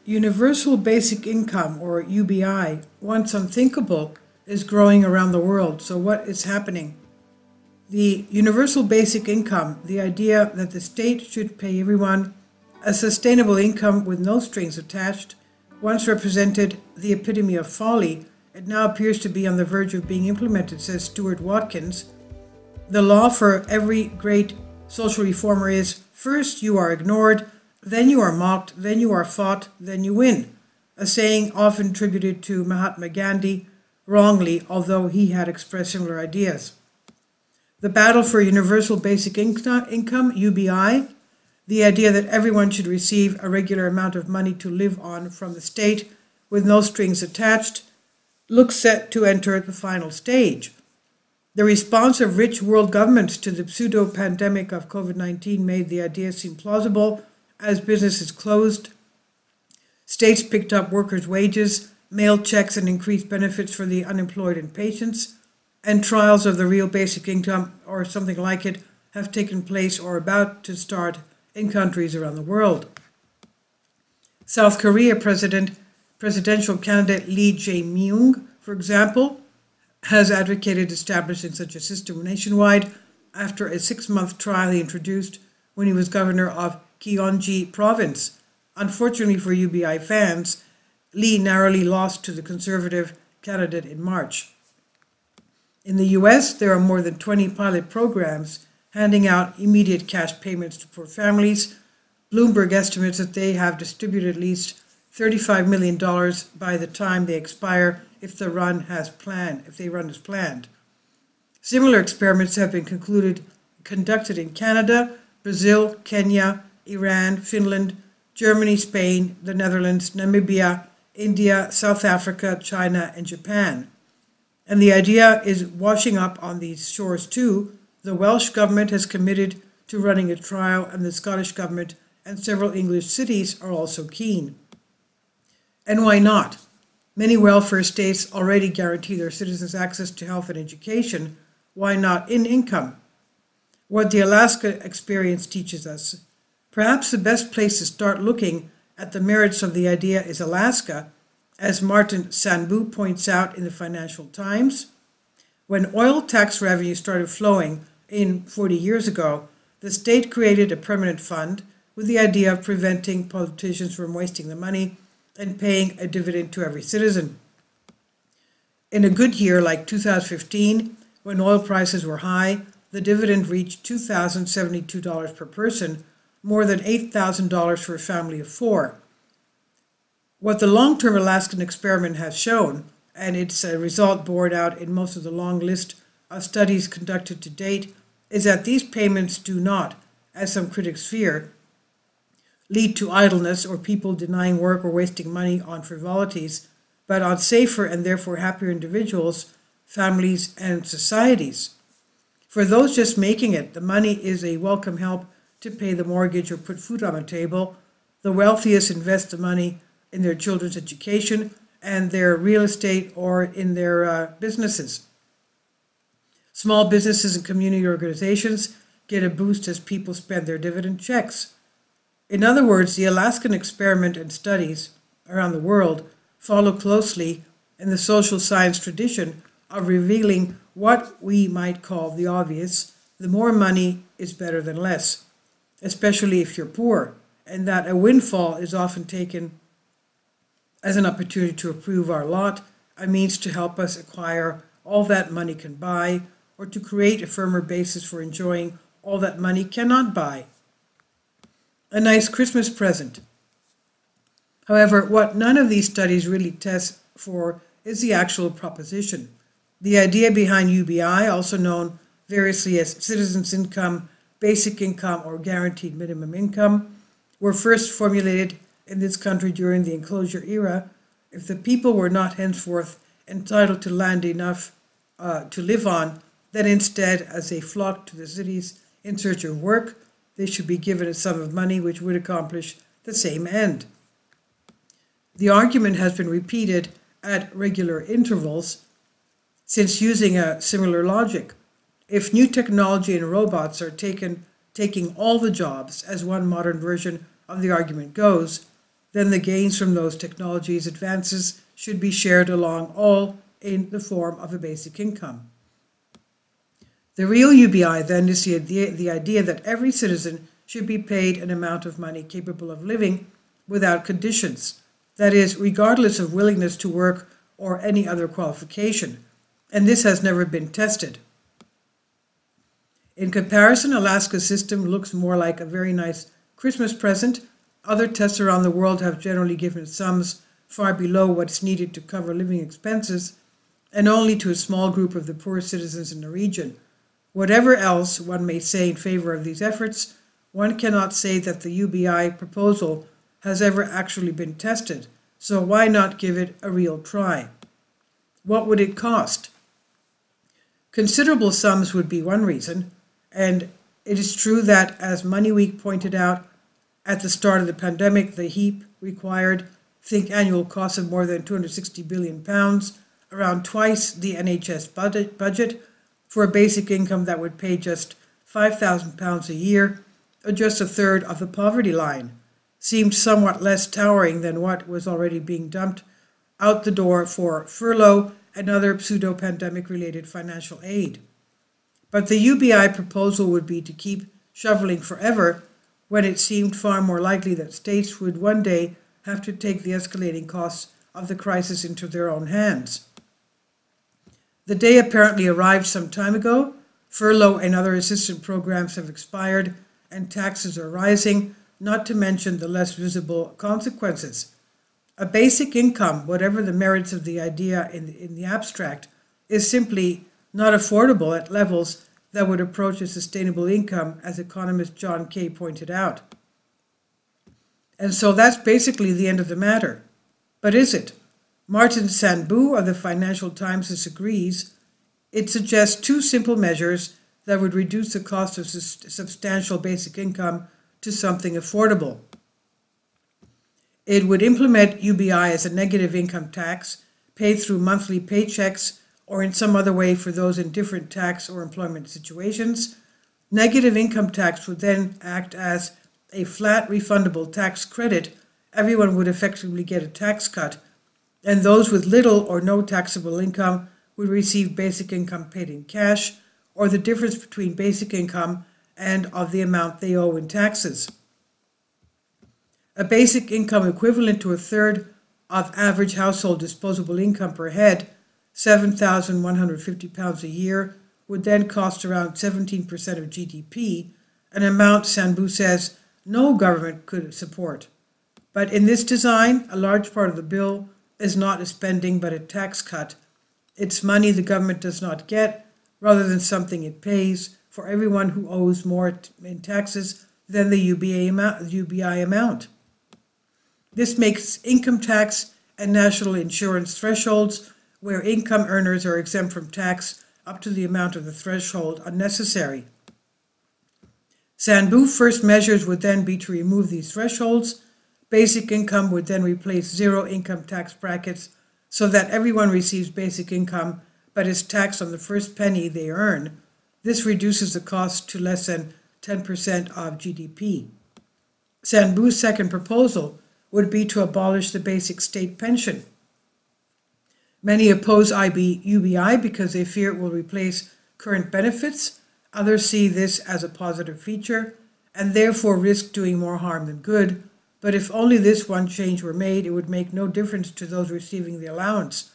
Universal Basic Income, or UBI, once unthinkable, is growing around the world. So what is happening? The universal basic income, the idea that the state should pay everyone a sustainable income with no strings attached, once represented the epitome of folly, it now appears to be on the verge of being implemented, says Stuart Watkins. The law for every great social reformer is, first you are ignored, then you are mocked, then you are fought, then you win. A saying often attributed to Mahatma Gandhi, wrongly, although he had expressed similar ideas. The battle for universal basic income, UBI, the idea that everyone should receive a regular amount of money to live on from the state with no strings attached, looks set to enter the final stage. The response of rich world governments to the pseudo-pandemic of COVID-19 made the idea seem plausible as businesses closed, states picked up workers' wages, mailed checks and increased benefits for the unemployed and patients, and trials of the real basic income or something like it have taken place or about to start in countries around the world. South Korea presidential candidate Lee Jae-myung, for example, has advocated establishing such a system nationwide after a 6-month trial he introduced when he was governor of Gyeonggi province. Unfortunately for UBI fans, Lee narrowly lost to the conservative candidate in March. In the US, there are more than 20 pilot programs handing out immediate cash payments to poor families. Bloomberg estimates that they have distributed at least $35 million by the time they expire if they run as planned. Similar experiments have been conducted in Canada, Brazil, Kenya, Iran, Finland, Germany, Spain, the Netherlands, Namibia, India, South Africa, China, and Japan. And the idea is washing up on these shores too. The Welsh government has committed to running a trial, and the Scottish government and several English cities are also keen. And why not? Many welfare states already guarantee their citizens access to health and education. Why not in income? What the Alaska experience teaches us. Perhaps the best place to start looking at the merits of the idea is Alaska, as Martin Sanbu points out in the Financial Times. When oil tax revenue started flowing in 40 years ago, the state created a permanent fund with the idea of preventing politicians from wasting the money and paying a dividend to every citizen. In a good year like 2015, when oil prices were high, the dividend reached $2,072 per person, more than $8,000 for a family of 4. What the long-term Alaskan experiment has shown, and its result borne out in most of the long list of studies conducted to date, is that these payments do not, as some critics fear, lead to idleness or people denying work or wasting money on frivolities, but on safer and therefore happier individuals, families, and societies. For those just making it, the money is a welcome help to pay the mortgage or put food on the table. The wealthiest invest the money in their children's education and their real estate or in their businesses. Small businesses and community organizations get a boost as people spend their dividend checks. In other words, the Alaskan experiment and studies around the world follow closely in the social science tradition of revealing what we might call the obvious: the more money is better than less, especially if you're poor, and that a windfall is often taken as an opportunity to improve our lot, a means to help us acquire all that money can buy, or to create a firmer basis for enjoying all that money cannot buy. A nice Christmas present. However, what none of these studies really test for is the actual proposition. The idea behind UBI, also known variously as citizens' income, basic income, or guaranteed minimum income, were first formulated in this country during the enclosure era. If the people were not henceforth entitled to land enough to live on, then instead, as they flocked to the cities in search of work, they should be given a sum of money which would accomplish the same end. The argument has been repeated at regular intervals since using a similar logic. If new technology and robots are taking all the jobs, as one modern version of the argument goes, then the gains from those technologies' advances should be shared along all in the form of a basic income. The real UBI then is the idea that every citizen should be paid an amount of money capable of living without conditions, that is, regardless of willingness to work or any other qualification, and this has never been tested. In comparison, Alaska's system looks more like a very nice Christmas present. Other tests around the world have generally given sums far below what's needed to cover living expenses, and only to a small group of the poor citizens in the region. Whatever else one may say in favor of these efforts, one cannot say that the UBI proposal has ever actually been tested, so why not give it a real try? What would it cost? Considerable sums would be one reason, and it is true that, as Money Week pointed out at the start of the pandemic, the HEAP required, think annual costs of more than £260 billion, around twice the NHS budget, for a basic income that would pay just £5,000 a year, or just a third of the poverty line, seemed somewhat less towering than what was already being dumped out the door for furlough and other pseudo-pandemic related financial aid. But the UBI proposal would be to keep shoveling forever, when it seemed far more likely that states would one day have to take the escalating costs of the crisis into their own hands. The day apparently arrived some time ago. Furlough and other assistance programs have expired, and taxes are rising, not to mention the less visible consequences. A basic income, whatever the merits of the idea in the abstract, is simply not affordable at levels that would approach a sustainable income, as economist John Kay pointed out. And so that's basically the end of the matter. But is it? Martin Sandbu of the Financial Times disagrees. It suggests two simple measures that would reduce the cost of substantial basic income to something affordable. It would implement UBI as a negative income tax, paid through monthly paychecks or in some other way for those in different tax or employment situations. Negative income tax would then act as a flat refundable tax credit. Everyone would effectively get a tax cut, and those with little or no taxable income would receive basic income paid in cash, or the difference between basic income and of the amount they owe in taxes. A basic income equivalent to a third of average household disposable income per head, £7,150 a year, would then cost around 17% of GDP, an amount, Sandbu says, no government could support. But in this design, a large part of the bill is not a spending but a tax cut. It's money the government does not get, rather than something it pays for everyone who owes more in taxes than the UBI amount. This makes income tax and national insurance thresholds, where income earners are exempt from tax up to the amount of the threshold, unnecessary. Sandbu's first measures would then be to remove these thresholds. Basic income would then replace zero income tax brackets so that everyone receives basic income but is taxed on the first penny they earn. This reduces the cost to less than 10% of GDP. Sandbu's second proposal would be to abolish the basic state pension. Many oppose UBI because they fear it will replace current benefits. Others see this as a positive feature and therefore risk doing more harm than good. But if only this one change were made, it would make no difference to those receiving the allowance,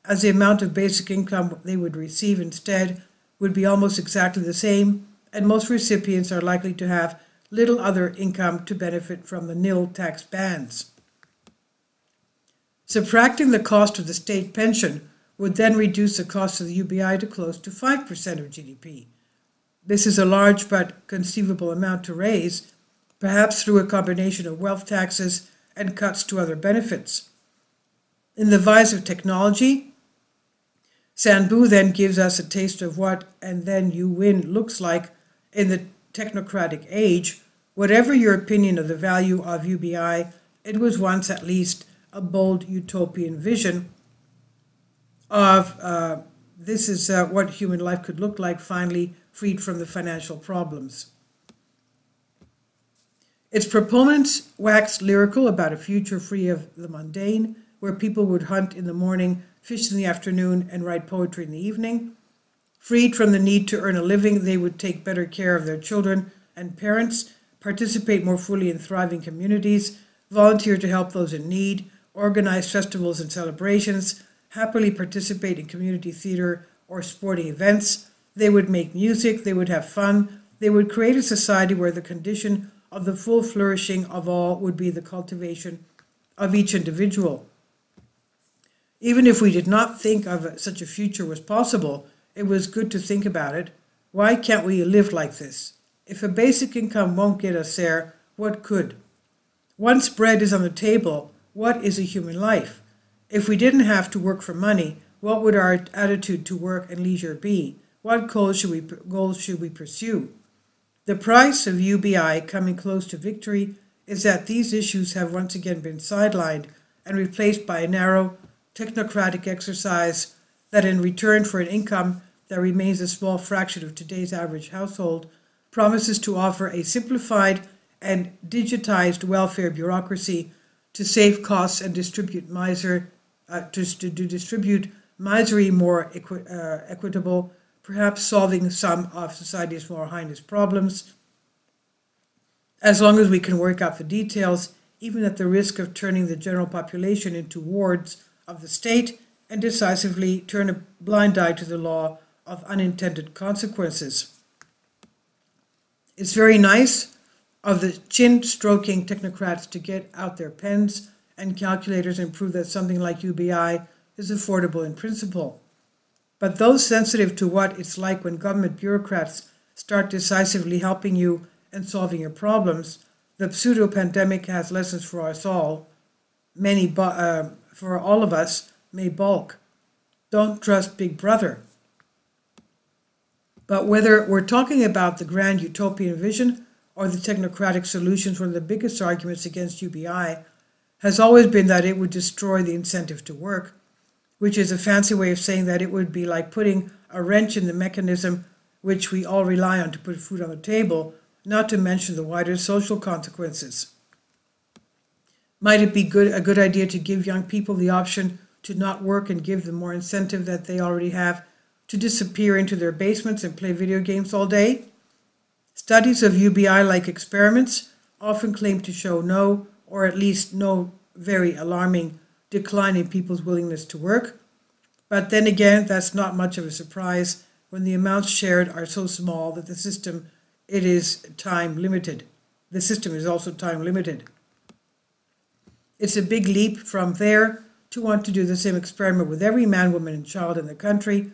as the amount of basic income they would receive instead would be almost exactly the same, and most recipients are likely to have little other income to benefit from the nil tax bans. Subtracting the cost of the state pension would then reduce the cost of the UBI to close to 5% of GDP. This is a large but conceivable amount to raise, perhaps through a combination of wealth taxes and cuts to other benefits. In the vise of technology, Sandbu then gives us a taste of what "and then you win" looks like in the technocratic age. Whatever your opinion of the value of UBI, it was once at least a bold utopian vision of this is what human life could look like, finally freed from the financial problems. Its proponents waxed lyrical about a future free of the mundane, where people would hunt in the morning, fish in the afternoon, and write poetry in the evening. Freed from the need to earn a living, they would take better care of their children and parents, participate more fully in thriving communities, volunteer to help those in need, organize festivals and celebrations, happily participate in community theater or sporting events. They would make music, they would have fun, they would create a society where the condition of the full flourishing of all would be the cultivation of each individual. Even if we did not think of such a future was possible, it was good to think about it. Why can't we live like this? If a basic income won't get us there, what could? Once bread is on the table, what is a human life? If we didn't have to work for money, what would our attitude to work and leisure be? What goals should we pursue? The price of UBI coming close to victory is that these issues have once again been sidelined and replaced by a narrow, technocratic exercise that, in return for an income that remains a small fraction of today's average household, promises to offer a simplified and digitized welfare bureaucracy to save costs and distribute misery more equitable, perhaps solving some of society's more heinous problems, as long as we can work out the details, even at the risk of turning the general population into wards of the state and decisively turn a blind eye to the law of unintended consequences. It's very nice of the chin-stroking technocrats to get out their pens and calculators and prove that something like UBI is affordable in principle. But those sensitive to what it's like when government bureaucrats start decisively helping you and solving your problems, the pseudo-pandemic has lessons for us all. For all of us, may balk. Don't trust Big Brother. But whether we're talking about the grand utopian vision or the technocratic solutions, one of the biggest arguments against UBI has always been that it would destroy the incentive to work, which is a fancy way of saying that it would be like putting a wrench in the mechanism which we all rely on to put food on the table, not to mention the wider social consequences. Might it be a good idea to give young people the option to not work and give them more incentive that they already have to disappear into their basements and play video games all day? Studies of UBI-like experiments often claim to show no, or at least no very alarming, decline in people's willingness to work. But then again, that's not much of a surprise when the amounts shared are so small that the system is time limited. The system is also time limited. It's a big leap from there to want to do the same experiment with every man, woman, and child in the country,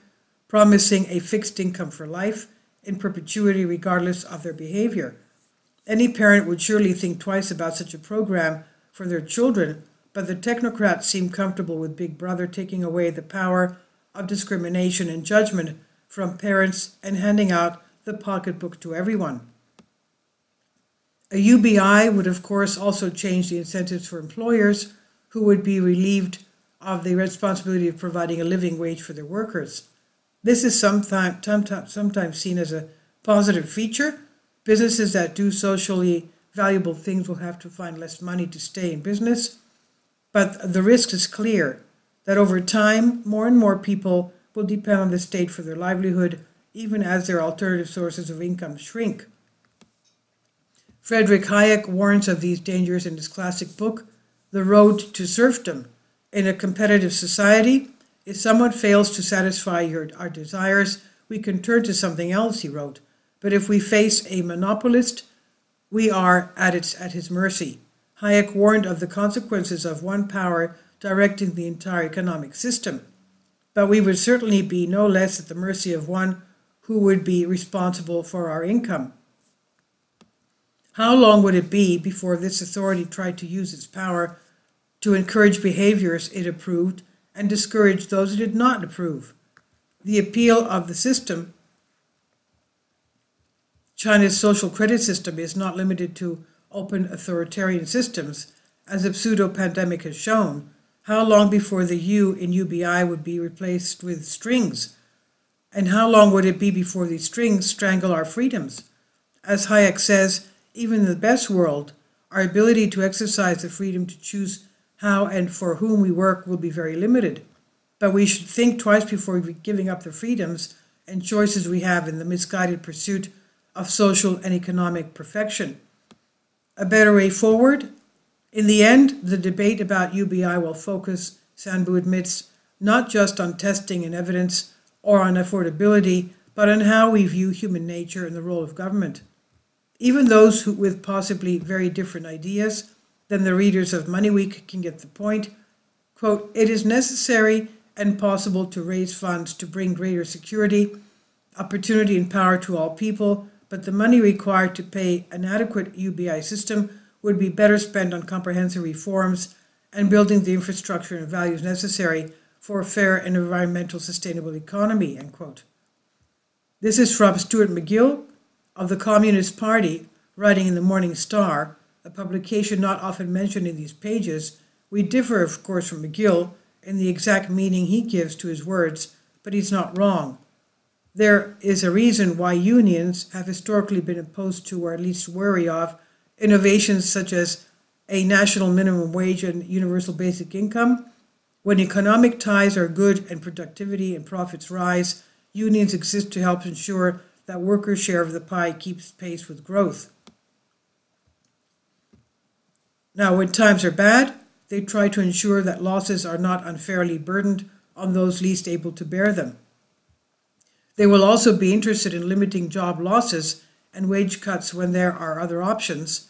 promising a fixed income for life in perpetuity regardless of their behavior. Any parent would surely think twice about such a program for their children, but the technocrats seem comfortable with Big Brother taking away the power of discrimination and judgment from parents and handing out the pocketbook to everyone. A UBI would, of course, also change the incentives for employers who would be relieved of the responsibility of providing a living wage for their workers. This is sometimes seen as a positive feature. Businesses that do socially valuable things will have to find less money to stay in business. But the risk is clear that over time, more and more people will depend on the state for their livelihood, even as their alternative sources of income shrink. Friedrich Hayek warns of these dangers in his classic book, The Road to Serfdom. In a competitive society, if someone fails to satisfy our desires, we can turn to something else, he wrote. But if we face a monopolist, we are at his mercy. Hayek warned of the consequences of one power directing the entire economic system. But we would certainly be no less at the mercy of one who would be responsible for our income. How long would it be before this authority tried to use its power to encourage behaviors it approved and discourage those it did not approve? The appeal of the system, China's social credit system, is not limited to open authoritarian systems, as a pseudo-pandemic has shown. How long before the U in UBI would be replaced with strings? And how long would it be before these strings strangle our freedoms? As Hayek says, even in the best world, our ability to exercise the freedom to choose how and for whom we work will be very limited. But we should think twice before giving up the freedoms and choices we have in the misguided pursuit of social and economic perfection. A better way forward? In the end, the debate about UBI will focus, Sandbu admits, not just on testing and evidence or on affordability, but on how we view human nature and the role of government. Even those with possibly very different ideas than the readers of Money Week can get the point. Quote, "It is necessary and possible to raise funds to bring greater security, opportunity and power to all people, but the money required to pay an adequate UBI system would be better spent on comprehensive reforms and building the infrastructure and values necessary for a fair and environmental sustainable economy," end quote. This is from Stuart McGill of the Communist Party, writing in the Morning Star, a publication not often mentioned in these pages. We differ, of course, from McGill in the exact meaning he gives to his words, but he's not wrong. There is a reason why unions have historically been opposed to, or at least wary of, innovations such as a national minimum wage and universal basic income. When economic ties are good and productivity and profits rise, unions exist to help ensure that workers' share of the pie keeps pace with growth. Now, when times are bad, they try to ensure that losses are not unfairly burdened on those least able to bear them. They will also be interested in limiting job losses and wage cuts when there are other options.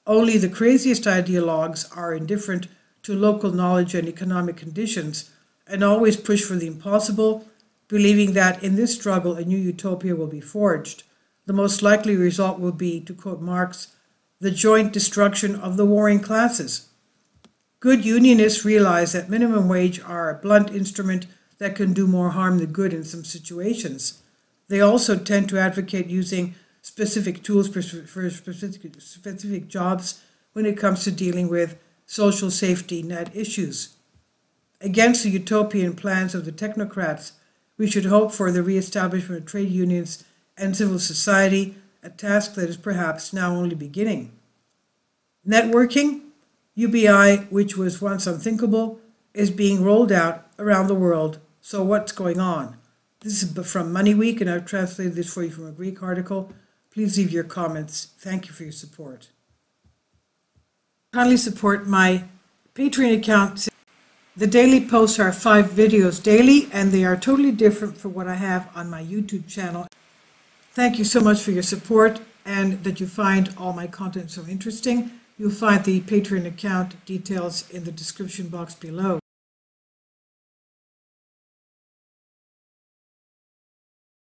Only the craziest ideologues are indifferent to local knowledge and economic conditions and always push for the impossible, believing that in this struggle a new utopia will be forged. The most likely result will be, to quote Marx, the joint destruction of the warring classes. Good unionists realize that minimum wage are a blunt instrument that can do more harm than good in some situations. They also tend to advocate using specific tools for specific jobs when it comes to dealing with social safety net issues. Against the utopian plans of the technocrats, we should hope for the re-establishment of trade unions and civil society, a task that is perhaps now only beginning. Networking, UBI, which was once unthinkable, is being rolled out around the world. So what's going on? This is from Money Week, and I've translated this for you from a Greek article. Please leave your comments. Thank you for your support. Kindly support my Patreon account. The daily posts are 5 videos daily, and they are totally different from what I have on my YouTube channel. Thank you so much for your support and that you find all my content so interesting. You'll find the Patreon account details in the description box below.